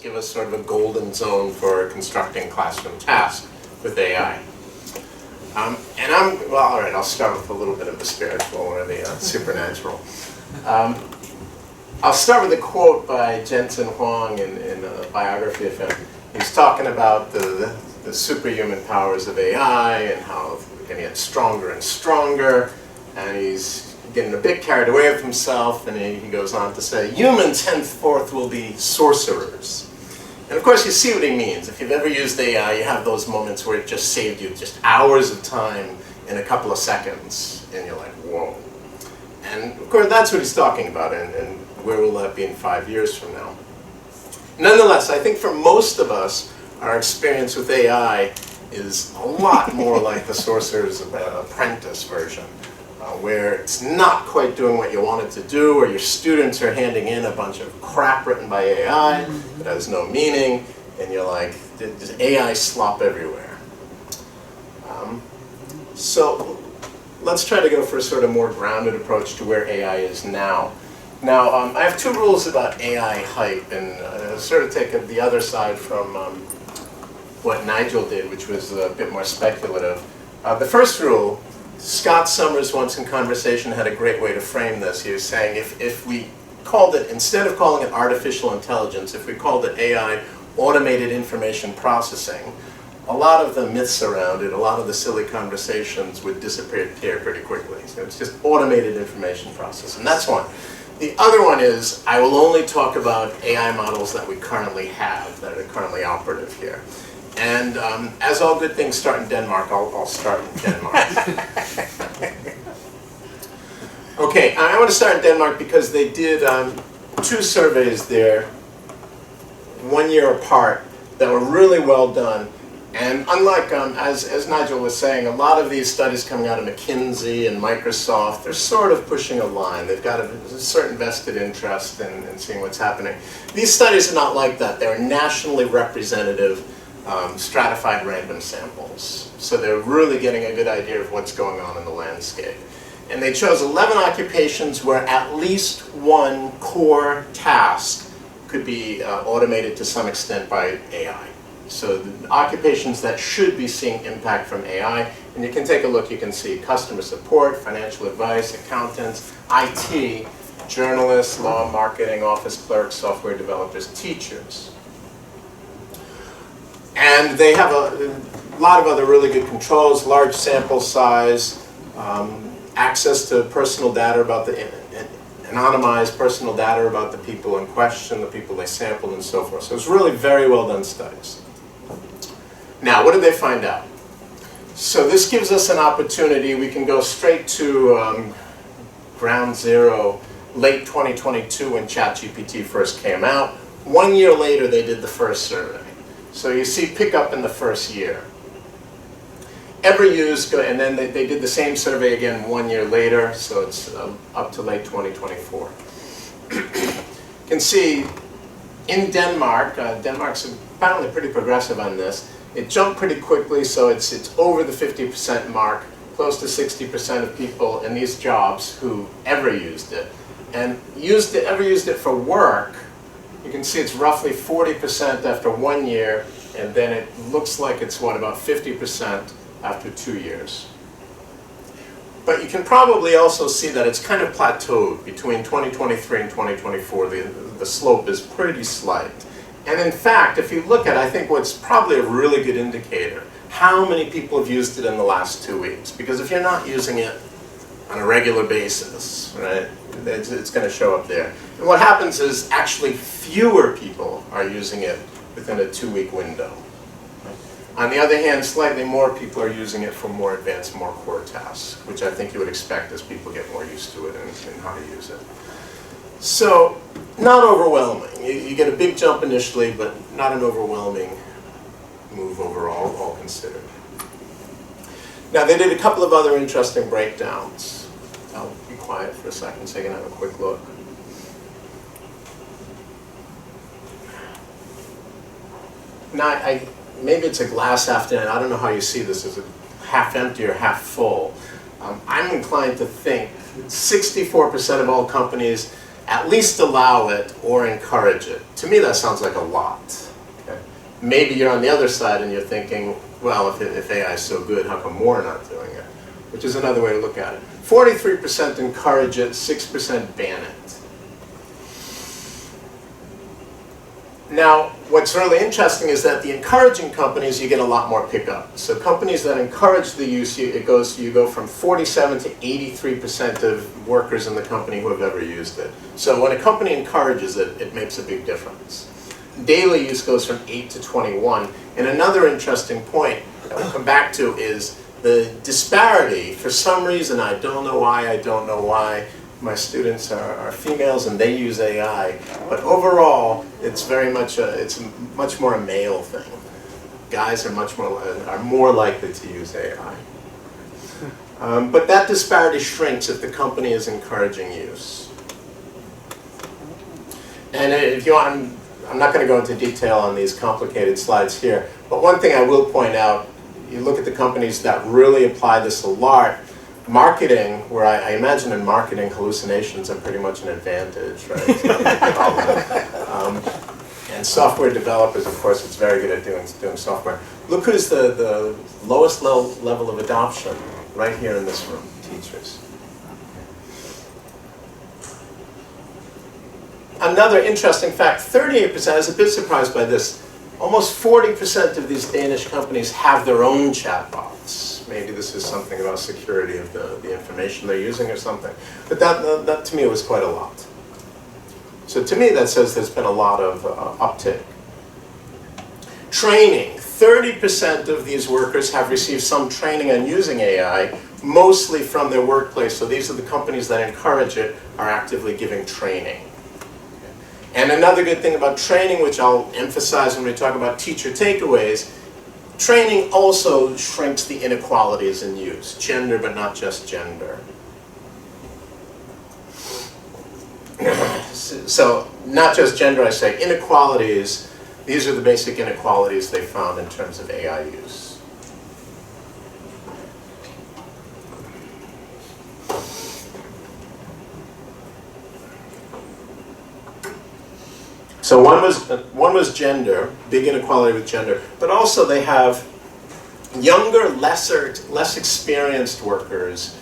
give us sort of a golden zone for constructing classroom tasks with AI. Well, all right, I'll start with a little bit of the spiritual or the supernatural. I'll start with a quote by Jensen Huang in a biography of him. He's talking about the superhuman powers of AI and how we're going to get stronger and stronger, and he's getting a bit carried away with himself, and he goes on to say, humans henceforth will be sorcerers. And of course you see what he means. If you've ever used AI, you have those moments where it just saved you just hours of time in a couple of seconds, and you're like, whoa. And of course that's what he's talking about, and where will that be in 5 years from now? Nonetheless, I think for most of us, our experience with AI is a lot more like the Sorcerer's Apprentice version, where it's not quite doing what you want it to do, or your students are handing in a bunch of crap written by AI that has no meaning, and you're like, there's AI slop everywhere. So let's try to go for a sort of more grounded approach to where AI is now. Now, I have two rules about AI hype, and sort of take the other side from what Nigel did, which was a bit more speculative. The first rule, Scott Summers once in conversation had a great way to frame this. He was saying if we called it, instead of calling it artificial intelligence, if we called it AI, automated information processing, a lot of the myths around it, a lot of the silly conversations would disappear pretty quickly. So it's just automated information processing. That's one. The other one is, I will only talk about AI models that we currently have, that are currently operative here. And as all good things start in Denmark, I'll start in Denmark. Okay, I want to start in Denmark because they did 2 surveys there, 1 year apart, that were really well done. And unlike, as Nigel was saying, a lot of these studies coming out of McKinsey and Microsoft, they're sort of pushing a line. They've got a certain vested interest in seeing what's happening. These studies are not like that. They're nationally representative, stratified random samples. So they're really getting a good idea of what's going on in the landscape. And they chose 11 occupations where at least one core task could be automated to some extent by AI. So the occupations that should be seeing impact from AI, and you can take a look, you can see customer support, financial advice, accountants, IT, journalists, law, marketing, office clerks, software developers, teachers. And they have a lot of other really good controls, large sample size, access to personal data about the anonymized personal data about the people in question, the people they sampled, and so forth. So it's really very well done studies. Now, what did they find out? So this gives us an opportunity. We can go straight to ground zero, late 2022 when ChatGPT first came out. 1 year later, they did the first survey. So you see pickup in the first year. Ever used, and then they did the same survey again 1 year later, so it's up to late 2024. You can see in Denmark, Denmark's apparently pretty progressive on this. It jumped pretty quickly, so it's over the 50% mark, close to 60% of people in these jobs who ever used it. And ever used it for work, you can see it's roughly 40% after 1 year, and then it looks like it's, about 50% after 2 years. But you can probably also see that it's kind of plateaued between 2023 and 2024. The slope is pretty slight. And in fact, if you look at, I think what's probably a really good indicator, how many people have used it in the last 2 weeks. Because if you're not using it on a regular basis, right, it's going to show up there. And what happens is actually fewer people are using it within a 2-week window. On the other hand, slightly more people are using it for more advanced, more core tasks, which I think you would expect as people get more used to it and how to use it. So, not overwhelming. You get a big jump initially, but not an overwhelming move overall, all considered. Now, they did a couple of other interesting breakdowns. I'll be quiet for a second so you can have a quick look. Now, maybe it's a glass half empty. I don't know how you see this. Is it half empty or half full? I'm inclined to think 64% of all companies at least allow it or encourage it. To me, that sounds like a lot. Okay? Maybe you're on the other side and you're thinking, well, if AI is so good, how come more are not doing it? Which is another way to look at it. 43% encourage it, 6% ban it. Now, what's really interesting is that the encouraging companies, you get a lot more pickup. So companies that encourage the use, you go from 47 to 83% of workers in the company who have ever used it. So when a company encourages it, it makes a big difference. Daily use goes from 8 to 21. And another interesting point that we'll come back to is the disparity. For some reason, I don't know why, my students are females and they use AI, but overall, it's very much it's much more a male thing. Guys are more likely to use AI. But that disparity shrinks if the company is encouraging use. And if you want, I'm not going to go into detail on these complicated slides here, but one thing I will point out, you look at the companies that really apply this a lot. Marketing, where I imagine in marketing hallucinations are pretty much an advantage, right? And software developers, of course, it's very good at doing software. Look who's the lowest level of adoption right here in this room, teachers. Another interesting fact, 38%, I was a bit surprised by this, almost 40% of these Danish companies have their own chatbots. Maybe this is something about security of the information they're using or something. But that to me was quite a lot. So to me that says there's been a lot of uptick. Training. 30% of these workers have received some training on using AI, mostly from their workplace. So these are the companies that encourage it, are actively giving training. And another good thing about training, which I'll emphasize when we talk about teacher takeaways, training also shrinks the inequalities in use, gender but not just gender. So not just gender, I say inequalities, these are the basic inequalities they found in terms of AI use. So one was gender, big inequality with gender, but also they have younger, less experienced workers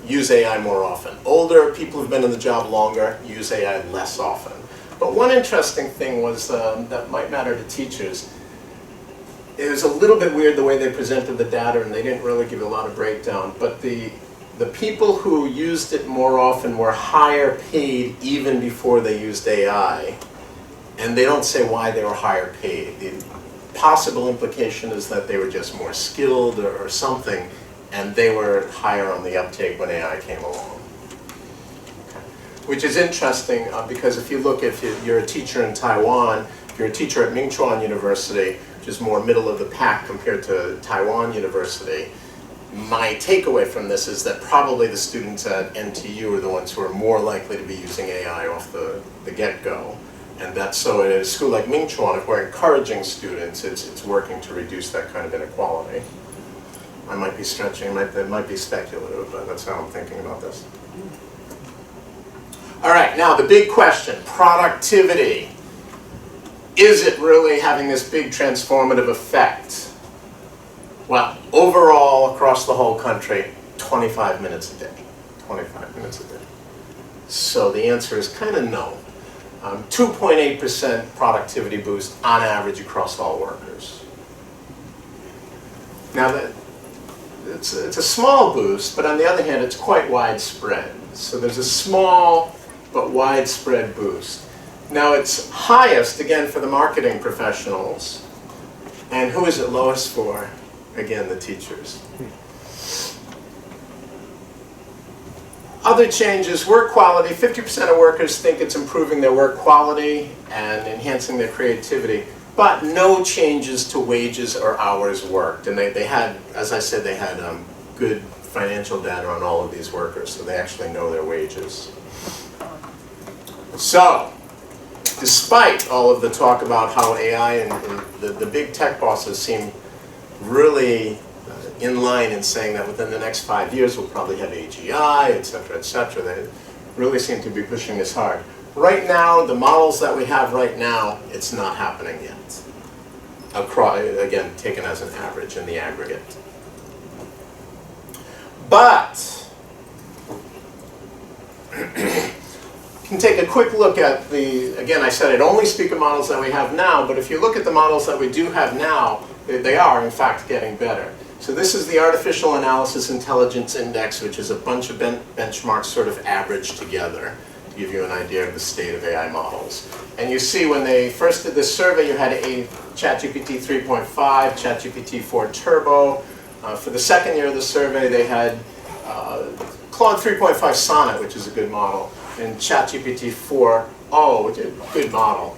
use AI more often. Older people who've been in the job longer use AI less often. But one interesting thing was that might matter to teachers. It was a little bit weird the way they presented the data, and they didn't really give a lot of breakdown. But the people who used it more often were higher paid even before they used AI. And they don't say why they were higher paid. The possible implication is that they were just more skilled or something, and they were higher on the uptake when AI came along. Okay. Which is interesting because if you're a teacher in Taiwan, if you're a teacher at Ming Chuan University, which is more middle of the pack compared to Taiwan University, my takeaway from this is that probably the students at NTU are the ones who are more likely to be using AI off the get-go. And that's so at a school like Ming Chuan, if we're encouraging students, it's working to reduce that kind of inequality. I might be stretching, it might be speculative, but that's how I'm thinking about this. All right, now the big question, productivity. Is it really having this big transformative effect? Well, overall, across the whole country, 25 minutes a day. 25 minutes a day. So the answer is kind of no. 2.8% productivity boost on average across all workers. Now, it's a small boost, but on the other hand, it's quite widespread. So there's a small but widespread boost. Now, it's highest, again, for the marketing professionals. And who is it lowest for? Again, the teachers. Other changes, work quality. 50% of workers think it's improving their work quality and enhancing their creativity, but no changes to wages or hours worked. And they had, as I said, they had good financial data on all of these workers, so they actually know their wages. So, despite all of the talk about how AI and the big tech bosses seem really in line in saying that within the next 5 years we'll probably have AGI, et cetera, really seem to be pushing this hard. Right now, the models that we have right now, it's not happening yet. Across, again, taken as an average in the aggregate. But, you can take a quick look at the, again, I said I'd only speak of models that we have now, but if you look at the models that we do have now, they are, in fact, getting better. So this is the Artificial Analysis Intelligence Index, which is a bunch of benchmarks sort of averaged together to give you an idea of the state of AI models. And you see when they first did this survey, you had a ChatGPT 3.5, ChatGPT 4 Turbo. For the second year of the survey, they had Claude 3.5 Sonnet, which is a good model, and ChatGPT 4o, which is a good model.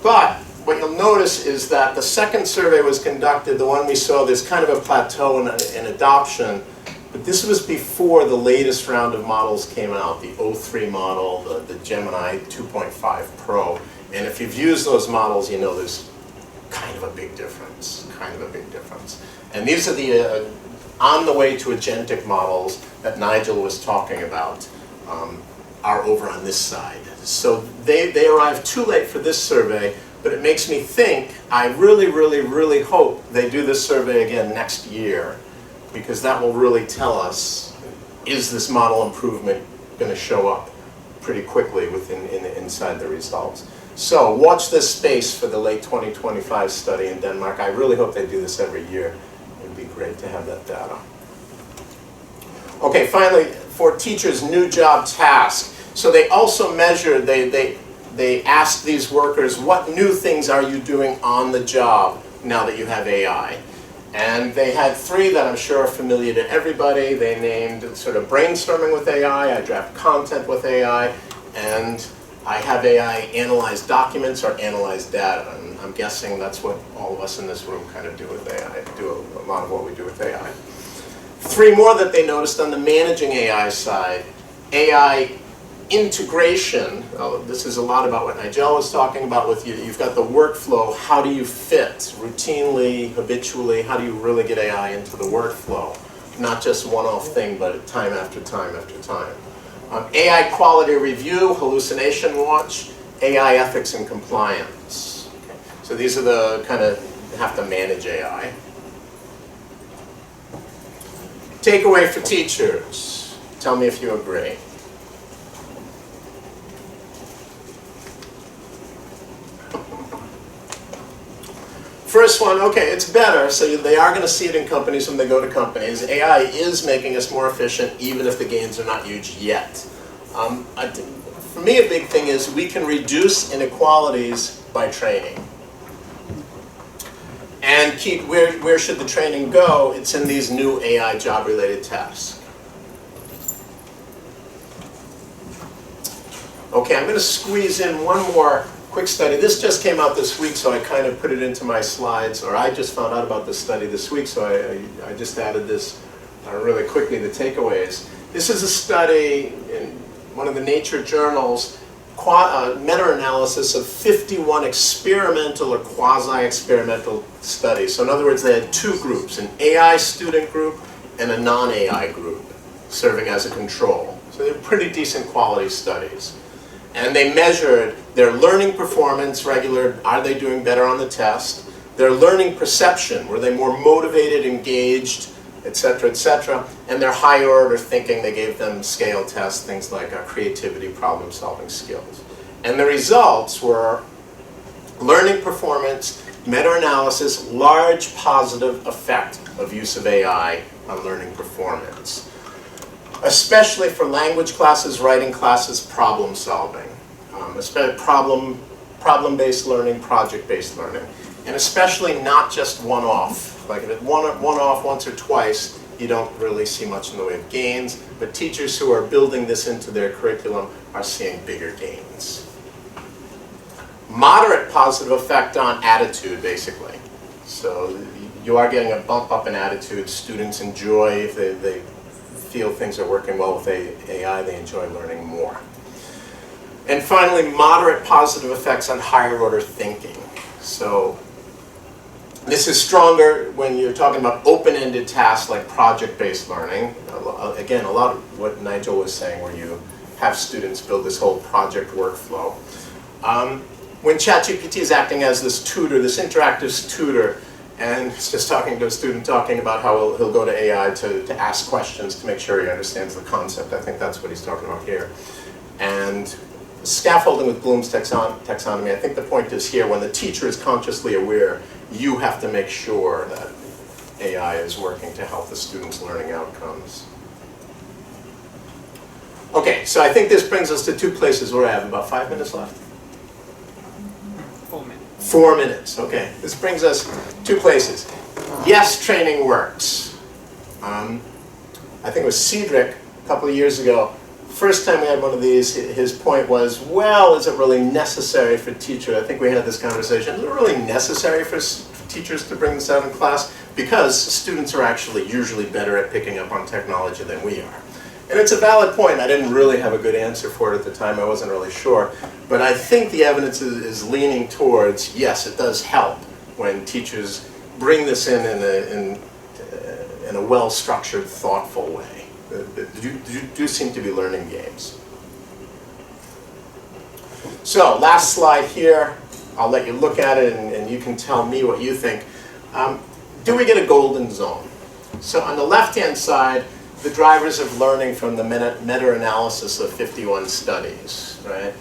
But what you'll notice is that the second survey was conducted, the one we saw, there's kind of a plateau in adoption, but this was before the latest round of models came out, the O3 model, the Gemini 2.5 Pro. And if you've used those models, you know there's kind of a big difference, And these are the on the way to agentic models that Nigel was talking about, are over on this side. So they arrived too late for this survey, but it makes me think, I really, really, really hope they do this survey again next year, because that will really tell us, is this model improvement going to show up pretty quickly inside the results. So watch this space for the late 2025 study in Denmark. I really hope they do this every year. It would be great to have that data. Okay, finally, for teachers, new job task. So they also measured, they asked these workers, what new things are you doing on the job now that you have AI? And they had three that I'm sure are familiar to everybody. They named sort of brainstorming with AI, I draft content with AI, and I have AI analyze documents or analyze data. And I'm guessing that's what all of us in this room kind of do with AI, do a lot of what we do with AI. Three more that they noticed on the managing AI side. AI integration, this is a lot about what Nigel was talking about with you. You've got the workflow, how do you fit routinely, habitually, how do you really get AI into the workflow? Not just one-off thing, but time after time after time. AI quality review, hallucination watch, AI ethics and compliance. Okay. So these are the kind of, have to manage AI. Takeaway for teachers. Tell me if you agree. First one, okay, it's better, so they are going to see it in companies when they go to companies. AI is making us more efficient, even if the gains are not huge yet. For me, a big thing is we can reduce inequalities by training. And keep, where should the training go? It's in these new AI job-related tasks. Okay, I'm going to squeeze in one more quick study. This just came out this week, so I kind of put it into my slides, or I just found out about this study this week, so I just added this really quickly, the takeaways. This is a study in one of the Nature journals, meta-analysis of 51 experimental or quasi-experimental studies. So in other words, they had two groups, an AI student group and a non-AI group, serving as a control. So they're pretty decent quality studies. And they measured their learning performance, are they doing better on the test? Their learning perception, were they more motivated, engaged, etc., and their higher order thinking. They gave them scale tests, things like creativity, problem solving skills. And the results were learning performance, meta-analysis, large positive effect of use of AI on learning performance. Especially for language classes, writing classes, problem solving, especially problem-based learning, project-based learning, and especially not just one-off. Like if it's one-off once or twice, you don't really see much in the way of gains, but teachers who are building this into their curriculum are seeing bigger gains. Moderate positive effect on attitude, basically. So you are getting a bump up in attitude. Students enjoy, if they feel things are working well with AI, they enjoy learning more. And finally, moderate positive effects on higher order thinking. So this is stronger when you're talking about open-ended tasks like project-based learning. Again, a lot of what Nigel was saying, where you have students build this whole project workflow. When ChatGPT is acting as this tutor, this interactive tutor, and he's just talking to a student, talking about how he'll go to AI to ask questions to make sure he understands the concept. I think that's what he's talking about here. And scaffolding with Bloom's taxonomy, I think the point is here, when the teacher is consciously aware, you have to make sure that AI is working to help the student's learning outcomes. Okay, so I think this brings us to two places where I have about 5 minutes left. 4 minutes. 4 minutes, okay. This brings us two places. Yes, training works. I think it was Cedric a couple of years ago. First time we had one of these, his point was, well, is it really necessary for teachers? I think we had this conversation. Is it really necessary for teachers to bring this out in class? Because students are actually usually better at picking up on technology than we are. And it's a valid point. I didn't really have a good answer for it at the time. I wasn't really sure. But I think the evidence is leaning towards, yes, it does help when teachers bring this in a well-structured, thoughtful way. You do seem to be learning games. So, last slide here. I'll let you look at it and you can tell me what you think. Do we get a golden zone? So on the left-hand side, the drivers of learning from the meta-analysis of 51 studies, right?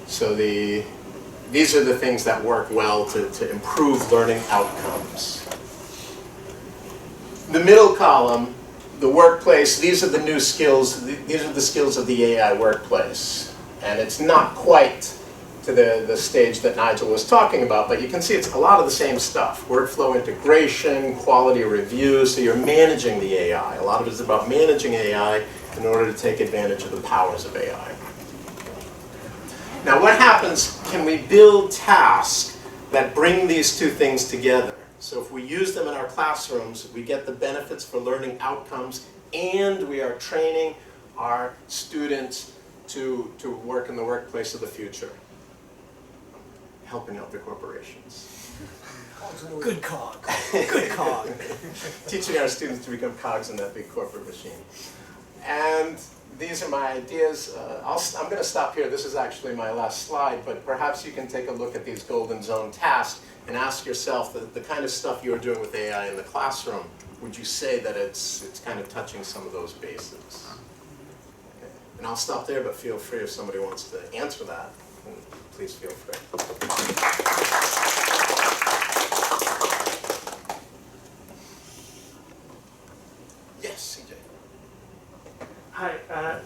So these are the things that work well to improve learning outcomes. The middle column, the workplace, these are the new skills, these are the skills of the AI workplace. And it's not quite to the stage that Nigel was talking about, but you can see it's a lot of the same stuff. Workflow integration, quality review, so you're managing the AI. A lot of it is about managing AI in order to take advantage of the powers of AI. Now what happens, can we build tasks that bring these two things together? So if we use them in our classrooms, we get the benefits for learning outcomes, and we are training our students to work in the workplace of the future. Helping out the corporations. Good cog. Good cog. Teaching our students to become cogs in that big corporate machine. And these are my ideas. I'm going to stop here. This is actually my last slide, but perhaps you can take a look at these golden zone tasks and ask yourself the kind of stuff you're doing with AI in the classroom. Would you say that it's kind of touching some of those bases? Okay. And I'll stop there, but feel free if somebody wants to answer that. Please feel free. Yes, CJ. Hi,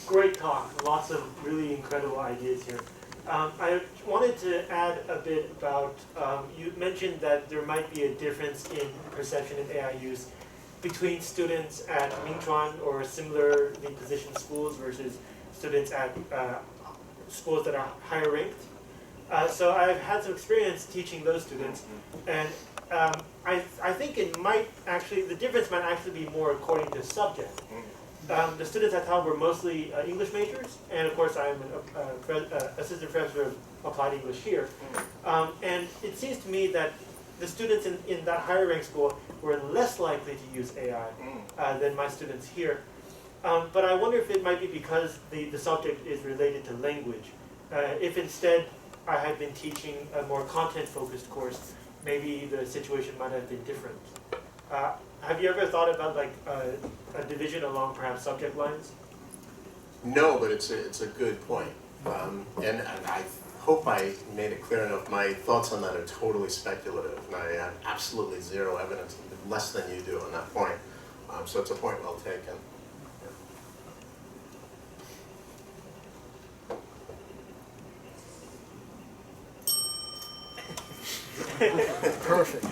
great talk. Lots of really incredible ideas here. I wanted to add a bit about, you mentioned that there might be a difference in perception of AI use between students at Ming Chuan or similarly positioned schools versus students at schools that are higher ranked. So I've had some experience teaching those students, and I think it might actually, the difference might actually be more according to subject. The students I taught were mostly English majors, and of course I'm an assistant professor of applied English here. And it seems to me that the students in that higher ranked school were less likely to use AI than my students here. But I wonder if it might be because the subject is related to language. If instead I had been teaching a more content-focused course, maybe the situation might have been different. Have you ever thought about like a division along perhaps subject lines? No, but it's a good point. And I hope I made it clear enough. My thoughts on that are totally speculative, and I have absolutely zero evidence, less than you do on that point. So it's a point well taken. Perfect.